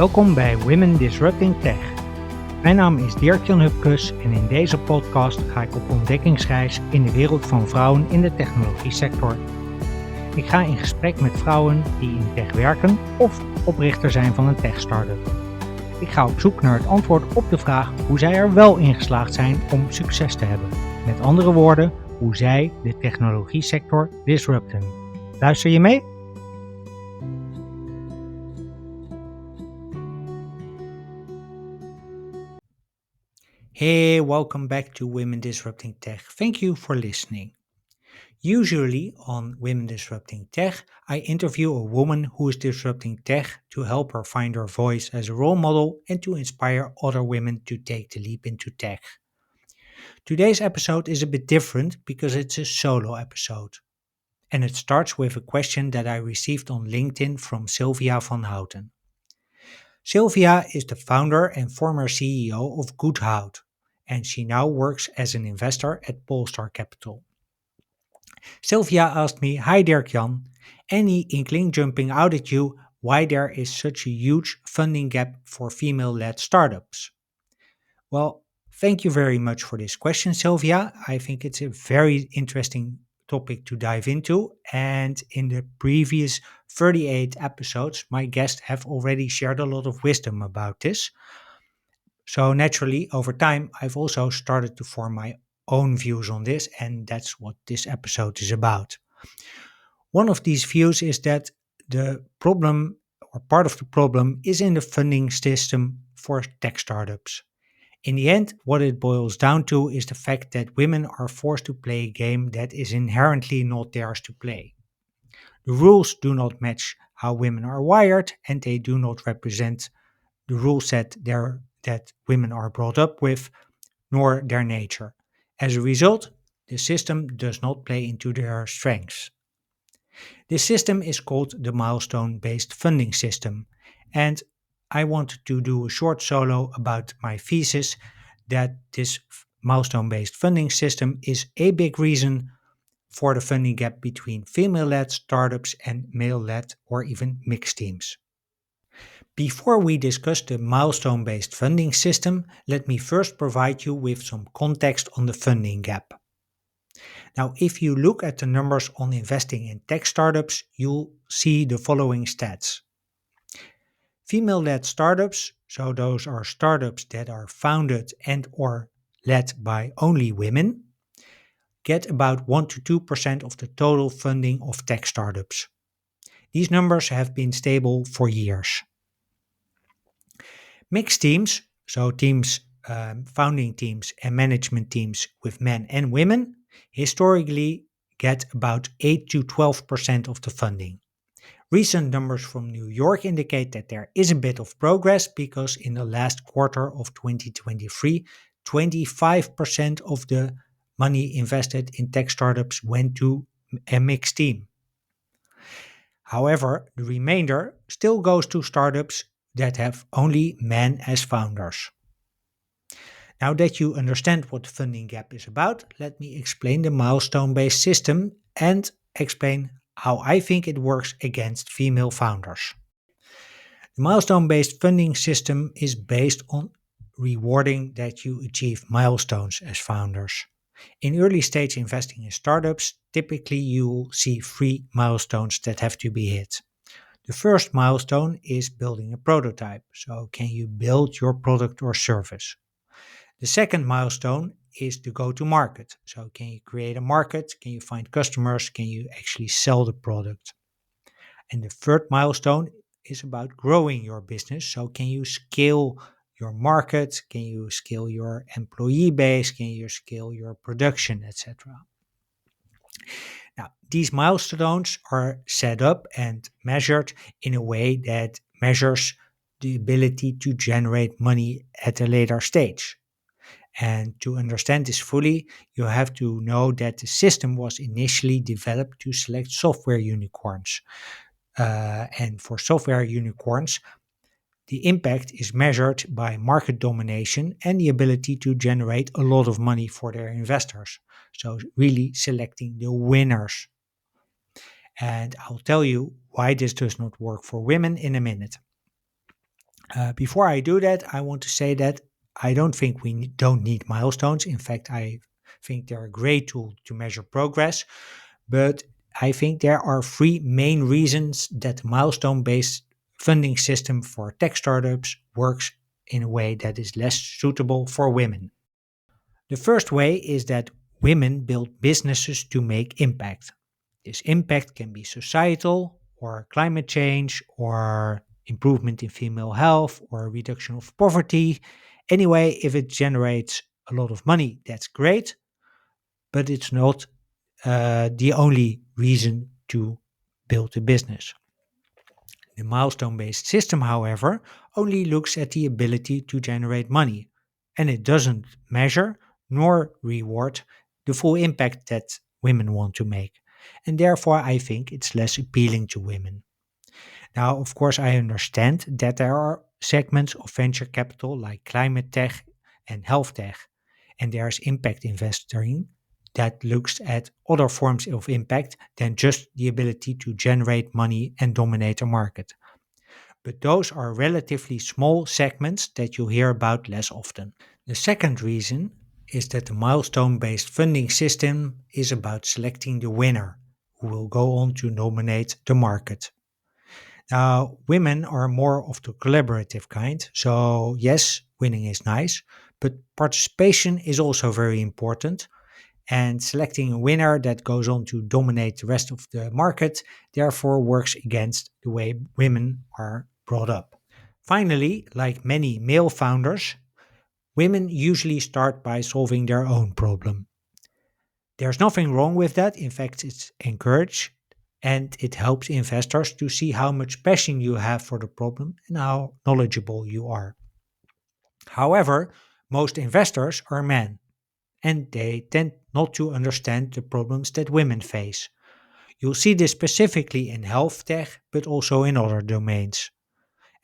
Welkom bij Women Disrupting Tech. Mijn naam is Dirkjan Hupkes en in deze podcast ga ik op ontdekkingsreis in de wereld van vrouwen in de technologiesector. Ik ga in gesprek met vrouwen die in tech werken of oprichter zijn van een tech-startup. Ik ga op zoek naar het antwoord op de vraag hoe zij er wel in geslaagd zijn om succes te hebben. Met andere woorden, hoe zij de technologiesector disrupten. Luister je mee? Hey, welcome back to Women Disrupting Tech. Thank you for listening. Usually on Women Disrupting Tech, I interview a woman who is disrupting tech to help her find her voice as a role model and to inspire other women to take the leap into tech. Today's episode is a bit different because it's a solo episode. And it starts with a question that I received on LinkedIn from Silvia van Houten. Silvia is the founder and former CEO of Hout, and she now works as an investor at Polestar Capital. Silvia asked me, "Hi Dirkjan, any inkling jumping out at you why there is such a huge funding gap for female-led startups?" Well, thank you very much for this question, Silvia. I think it's a very interesting topic to dive into, and in the previous 38 episodes, my guests have already shared a lot of wisdom about this. So naturally, over time, I've also started to form my own views on this, and that's what this episode is about. One of these views is that the problem, or part of the problem, is in the funding system for tech startups. In the end, what it boils down to is the fact that women are forced to play a game that is inherently not theirs to play. The rules do not match how women are wired, and they do not represent the rule set that women are brought up with, nor their nature. As a result, the system does not play into their strengths. This system is called the milestone-based funding system, and I wanted to do a short solo about my thesis that this milestone-based funding system is a big reason for the funding gap between female-led startups and male-led or even mixed teams. Before we discuss the milestone-based funding system, let me first provide you with some context on the funding gap. Now, if you look at the numbers on investing in tech startups, you'll see the following stats. Female-led startups, so those are startups that are founded and or led by only women, get about 1 to 2% of the total funding of tech startups. These numbers have been stable for years. Mixed teams, so teams, founding teams and management teams with men and women, historically get about 8 to 12% of the funding. Recent numbers from New York indicate that there is a bit of progress because in the last quarter of 2023, 25% of the money invested in tech startups went to a mixed team. However, the remainder still goes to startups that have only men as founders. Now that you understand what the funding gap is about, let me explain the milestone-based system and explain how I think it works against female founders. The milestone-based funding system is based on rewarding that you achieve milestones as founders. In early stage investing in startups, typically you'll see 3 milestones that have to be hit. The first milestone is building a prototype. So can you build your product or service? The second milestone is to go to market. So can you create a market? Can you find customers? Can you actually sell the product? And the third milestone is about growing your business. So can you scale your market? Can you scale your employee base? Can you scale your production, etc.? Now, these milestones are set up and measured in a way that measures the ability to generate money at a later stage. And to understand this fully, you have to know that the system was initially developed to select software unicorns. And for software unicorns, the impact is measured by market domination and the ability to generate a lot of money for their investors. So really selecting the winners. And I'll tell you why this does not work for women in a minute. Before I do that, I want to say that I don't think we don't need milestones. In fact, I think they're a great tool to measure progress. But I think there are three main reasons that the milestone based funding system for tech startups works in a way that is less suitable for women. The first way is that women build businesses to make impact. This impact can be societal or climate change or improvement in female health or reduction of poverty. Anyway, if it generates a lot of money, that's great, but it's not the only reason to build a business. The milestone based system, however, only looks at the ability to generate money, and it doesn't measure nor reward the full impact that women want to make. And therefore, I think it's less appealing to women. Now, of course, I understand that there are segments of venture capital like climate tech and health tech, and there's impact investing that looks at other forms of impact than just the ability to generate money and dominate a market. But those are relatively small segments that you hear about less often. The second reason is that the milestone based funding system is about selecting the winner who will go on to dominate the market. Now, women are more of the collaborative kind, so yes, winning is nice, but participation is also very important. And selecting a winner that goes on to dominate the rest of the market therefore works against the way women are brought up. Finally, like many male founders, women usually start by solving their own problem. There's nothing wrong with that. In fact, it's encouraged and it helps investors to see how much passion you have for the problem and how knowledgeable you are. However, most investors are men and they tend not to understand the problems that women face. You'll see this specifically in health tech, but also in other domains.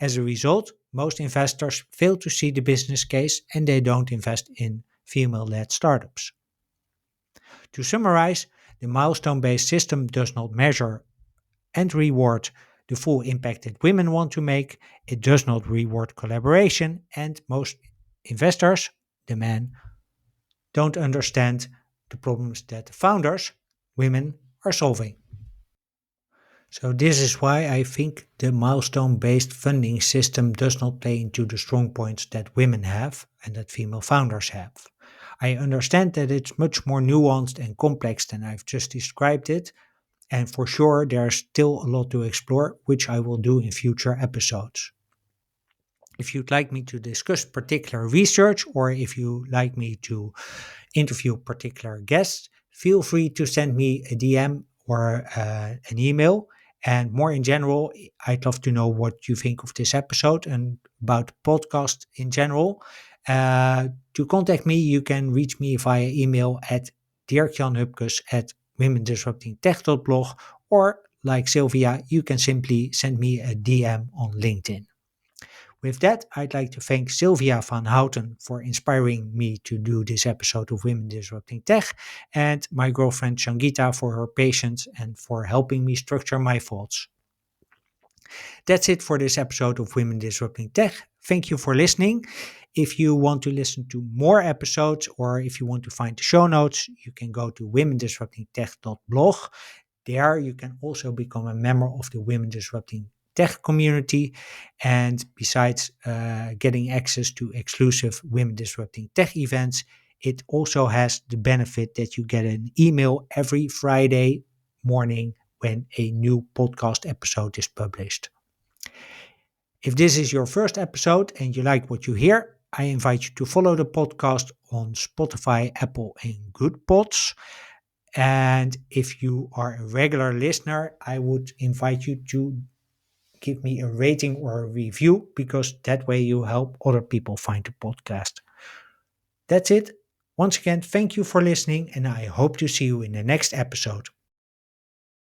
As a result, most investors fail to see the business case and they don't invest in female led startups. To summarize, the milestone based system does not measure and reward the full impact that women want to make. It does not reward collaboration, and most investors, the men, don't understand the problems that the founders, women, are solving. So, this is why I think the milestone based funding system does not play into the strong points that women have and that female founders have. I understand that it's much more nuanced and complex than I've just described it, and for sure there's still a lot to explore, which I will do in future episodes. If you'd like me to discuss particular research or if you like me to interview particular guests, feel free to send me a DM or an email. And more in general, I'd love to know what you think of this episode and about the podcast in general. To contact me, you can reach me via email at Dirkjan Hupkes at womendisruptingtech.blog, or like Silvia, you can simply send me a DM on LinkedIn. With that, I'd like to thank Silvia van Houten for inspiring me to do this episode of Women Disrupting Tech, and my girlfriend Shangita for her patience and for helping me structure my thoughts. That's it for this episode of Women Disrupting Tech. Thank you for listening. If you want to listen to more episodes or if you want to find the show notes, you can go to womendisruptingtech.blog. There you can also become a member of the Women Disrupting Tech community. And besides getting access to exclusive Women Disrupting Tech events, it also has the benefit that you get an email every Friday morning when a new podcast episode is published. If this is your first episode and you like what you hear, I invite you to follow the podcast on Spotify, Apple, and Good Pods. And if you are a regular listener, I would invite you to give me a rating or a review, because that way you help other people find the podcast. That's it. Once again, thank you for listening, and I hope to see you in the next episode.